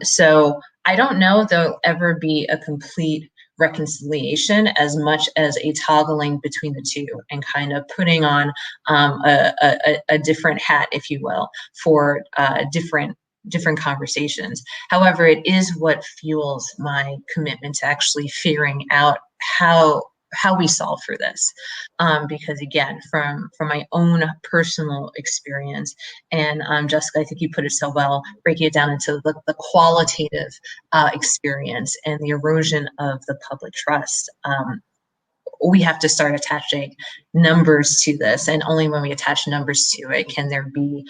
So I don't know if there'll ever be a complete reconciliation as much as a toggling between the two and kind of putting on a different hat, if you will, for different conversations. However, it is what fuels my commitment to actually figuring out how we solve for this, because again, from my own personal experience, and Jessica, I think you put it so well, breaking it down into the qualitative experience and the erosion of the public trust. We have to start attaching numbers to this, and only when we attach numbers to it can there be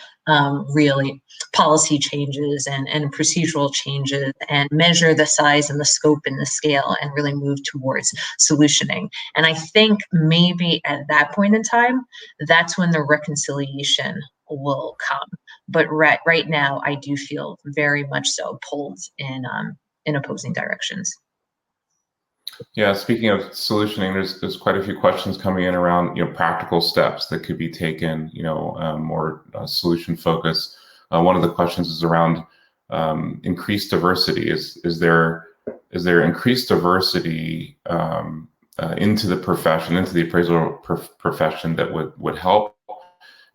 really policy changes and procedural changes and measure the size and the scope and the scale and really move towards solutioning. And I think maybe at that point in time, that's when the reconciliation will come. But right now, I do feel very much so pulled in opposing directions. Yeah, speaking of solutioning, there's quite a few questions coming in around practical steps that could be taken, more solution focus. One of the questions is around increased diversity. Is there increased diversity into the profession, into the appraisal profession that would help?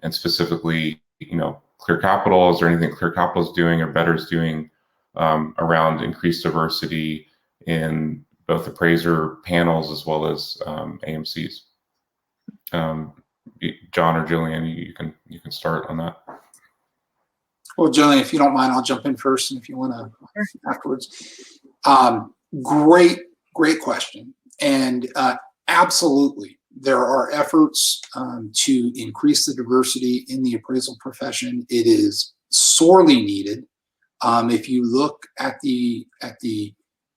And specifically, Clear Capital, is there anything Clear Capital is doing or Better is doing around increased diversity in both appraiser panels as well as AMCs? John or Jillian, you can start on that. Well, Jillian, if you don't mind, I'll jump in first, and if you want to afterwards. Great question. And absolutely, there are efforts to increase the diversity in the appraisal profession. It is sorely needed. If you look at the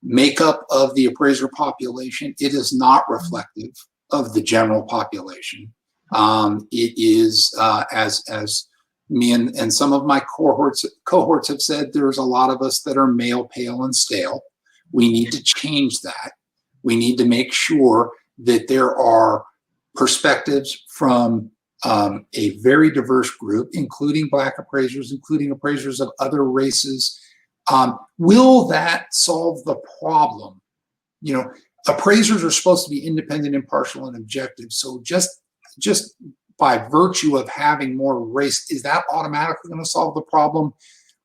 makeup of the appraiser population, it is not reflective of the general population. It is, as Me and some of my cohorts have said there's a lot of us that are male, pale, and stale. We need to change that. We need to make sure that there are perspectives from a very diverse group, including Black appraisers, including appraisers of other races. Will that solve the problem? You know, appraisers are supposed to be independent, impartial, and objective. So just by virtue of having more race, is that automatically going to solve the problem?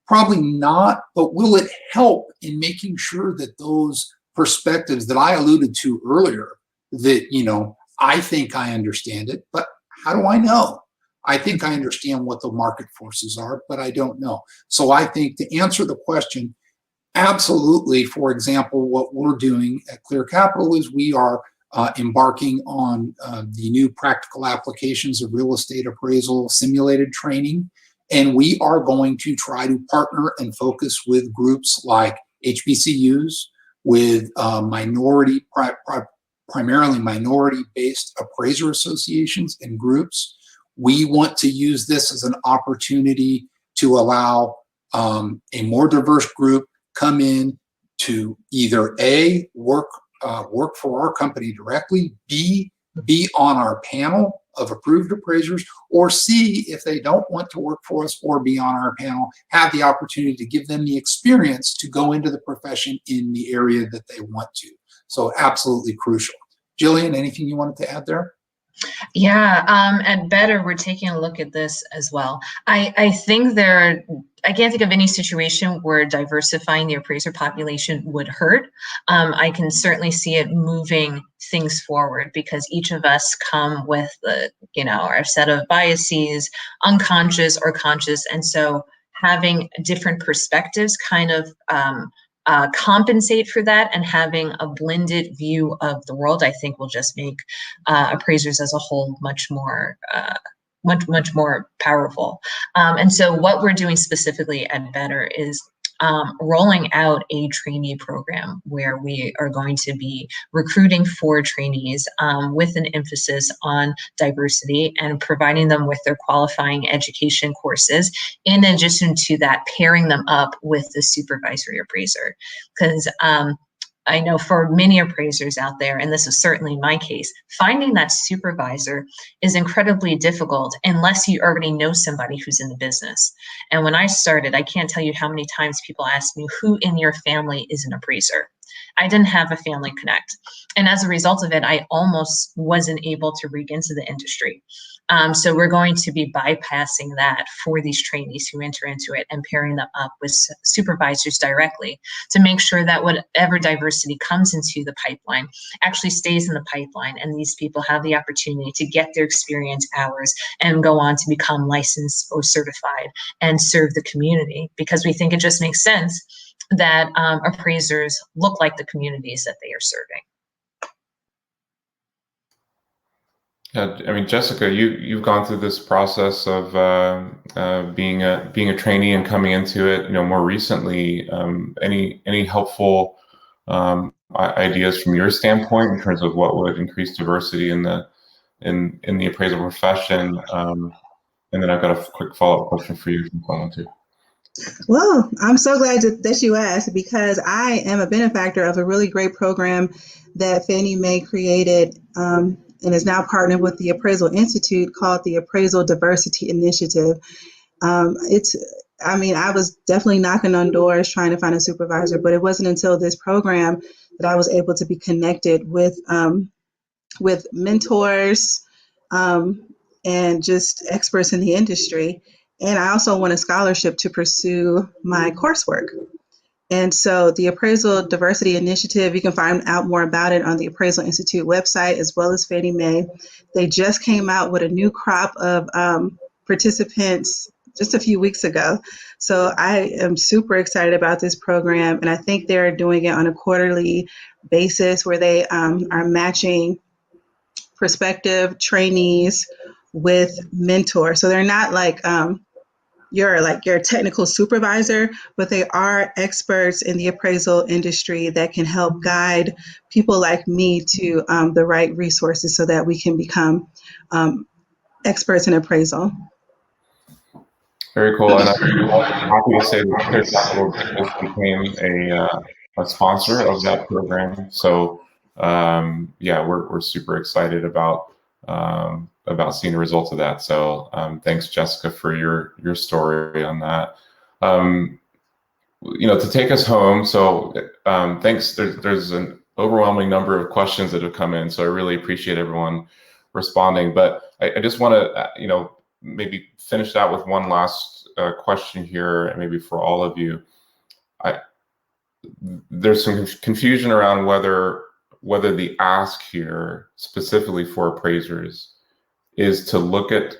Probably not, but will it help in making sure that those perspectives that I alluded to earlier, that, you know, I think I understand it, but how do I know? I think I understand what the market forces are, but I don't know. So I think, to answer the question, absolutely. For example, what we're doing at Clear Capital is we are embarking on the new practical applications of real estate appraisal simulated training. And we are going to try to partner and focus with groups like HBCUs, with primarily minority-based appraiser associations and groups. We want to use this as an opportunity to allow a more diverse group come in to either A, work for our company directly, B, be on our panel of approved appraisers, or C, if they don't want to work for us or be on our panel, have the opportunity to give them the experience to go into the profession in the area that they want to. So absolutely crucial. Jillian, anything you wanted to add there? Yeah, at Better, we're taking a look at this as well. I think I can't think of any situation where diversifying the appraiser population would hurt. I can certainly see it moving things forward, because each of us come with our set of biases, unconscious or conscious, and so having different perspectives kind of compensate for that, and having a blended view of the world, I think, will just make appraisers as a whole much more powerful. And so what we're doing specifically at Better is rolling out a trainee program where we are going to be recruiting for trainees with an emphasis on diversity, and providing them with their qualifying education courses. In addition to that, pairing them up with the supervisory appraiser, because I know for many appraisers out there, and this is certainly my case, finding that supervisor is incredibly difficult unless you already know somebody who's in the business. And when I started, I can't tell you how many times people asked me, who in your family is an appraiser? I didn't have a family connect. And as a result of it, I almost wasn't able to rig into the industry. So we're going to be bypassing that for these trainees who enter into it, and pairing them up with supervisors directly to make sure that whatever diversity comes into the pipeline actually stays in the pipeline, and these people have the opportunity to get their experience hours and go on to become licensed or certified and serve the community, because we think it just makes sense that appraisers look like the communities that they are serving. Yeah, I mean, Jessica, you've gone through this process of being a trainee and coming into it, more recently. Any helpful ideas from your standpoint in terms of what would increase diversity in the appraisal profession? And then I've got a quick follow-up question for you from someone too. Well, I'm so glad that you asked, because I am a benefactor of a really great program that Fannie Mae created and is now partnered with the Appraisal Institute, called the Appraisal Diversity Initiative. I was definitely knocking on doors trying to find a supervisor, but it wasn't until this program that I was able to be connected with mentors and just experts in the industry. And I also won a scholarship to pursue my coursework. And so the Appraisal Diversity Initiative, you can find out more about it on the Appraisal Institute website, as well as Fannie Mae. They just came out with a new crop of participants just a few weeks ago. So I am super excited about this program. And I think they're doing it on a quarterly basis, where they are matching prospective trainees with mentors. So they're not like your technical supervisor, but they are experts in the appraisal industry that can help guide people like me to the right resources so that we can become experts in appraisal. Very cool. And I'm happy to say that Clear Capital just became a sponsor of that program. So yeah, we're super excited about seeing the results of that. So thanks, Jessica, for your story on that. To take us home. So thanks. There's an overwhelming number of questions that have come in. So I really appreciate everyone responding. But I just want to, maybe finish out with one last question here, and maybe for all of you. There's some confusion around whether the ask here specifically for appraisers is to look at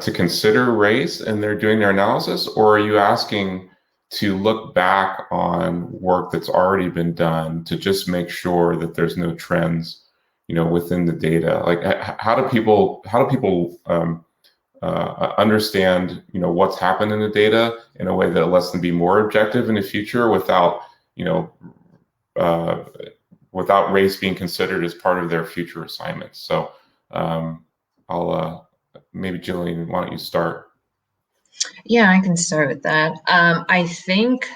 to consider race and they're doing their analysis, or are you asking to look back on work that's already been done to just make sure that there's no trends, within the data? Like, how do people understand, what's happened in the data in a way that lets them be more objective in the future without, without race being considered as part of their future assignments? So I'll maybe Jillian, why don't you start? Yeah, I can start with that. I think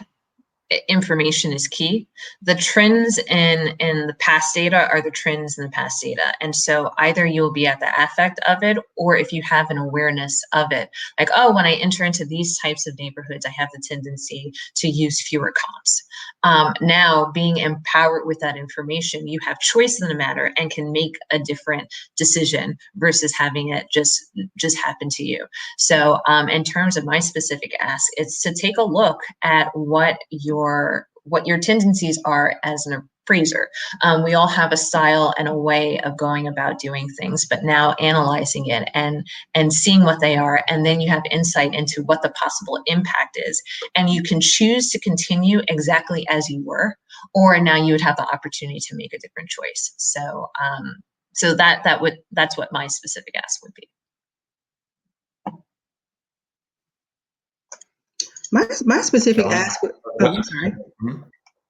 information is key. The trends in the past data are the trends in the past data. And so either you'll be at the affect of it, or if you have an awareness of it, like, oh, when I enter into these types of neighborhoods, I have the tendency to use fewer comps. Now, being empowered with that information, you have choice in the matter and can make a different decision versus having it just happen to you. So in terms of my specific ask, it's to take a look at what your tendencies are as an appraiser. We all have a style and a way of going about doing things, but now analyzing it and seeing what they are, and then you have insight into what the possible impact is. And you can choose to continue exactly as you were, or now you would have the opportunity to make a different choice. So that's what my specific ask would be. My specific John? ask would, I'm sorry. Mm-hmm.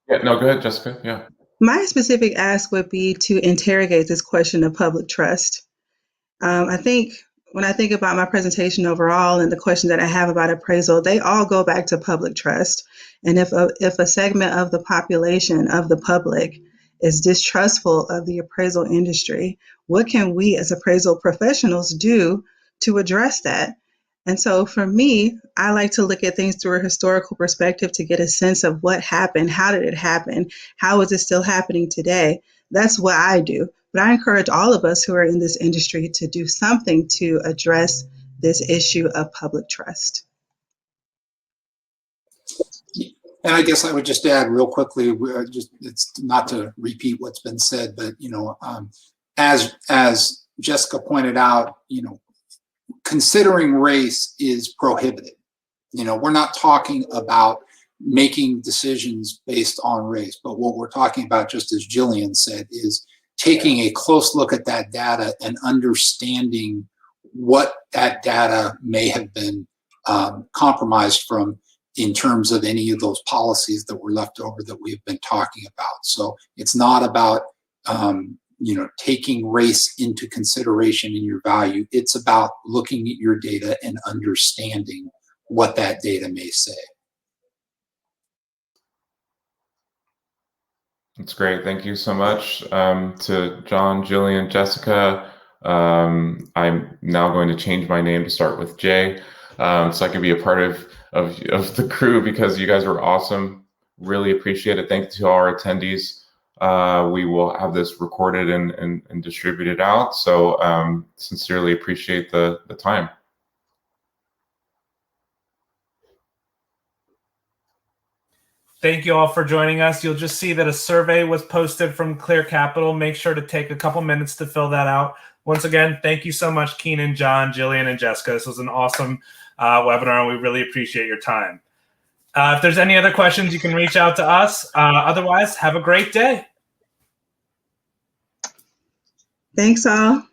Yeah, no, go ahead, Jessica. Yeah. My specific ask would be to interrogate this question of public trust. I think when I think about my presentation overall and the questions that I have about appraisal, they all go back to public trust. And if a segment of the population, of the public, is distrustful of the appraisal industry, what can we as appraisal professionals do to address that? And so for me, I like to look at things through a historical perspective to get a sense of what happened, how did it happen, how is it still happening today? That's what I do. But I encourage all of us who are in this industry to do something to address this issue of public trust. And I guess I would just add real quickly, it's not to repeat what's been said, but as Jessica pointed out, considering race is prohibited. We're not talking about making decisions based on race, but what we're talking about, just as Jillian said, is taking a close look at that data and understanding what that data may have been compromised from in terms of any of those policies that were left over that we've been talking about. So it's not about taking race into consideration in your value. It's about looking at your data and understanding what that data may say. That's great. Thank you so much to John, Jillian, Jessica. I'm now going to change my name to start with J, so I can be a part of the crew, because you guys were awesome. Really appreciate it. Thank you to all our attendees. We will have this recorded and distributed out. So sincerely appreciate the time. Thank you all for joining us. You'll just see that a survey was posted from Clear Capital. Make sure to take a couple minutes to fill that out. Once again, thank you so much, Kenon, John, Jillian, and Jessica. This was an awesome webinar, and we really appreciate your time. If there's any other questions, you can reach out to us. Otherwise, have a great day. Thanks all.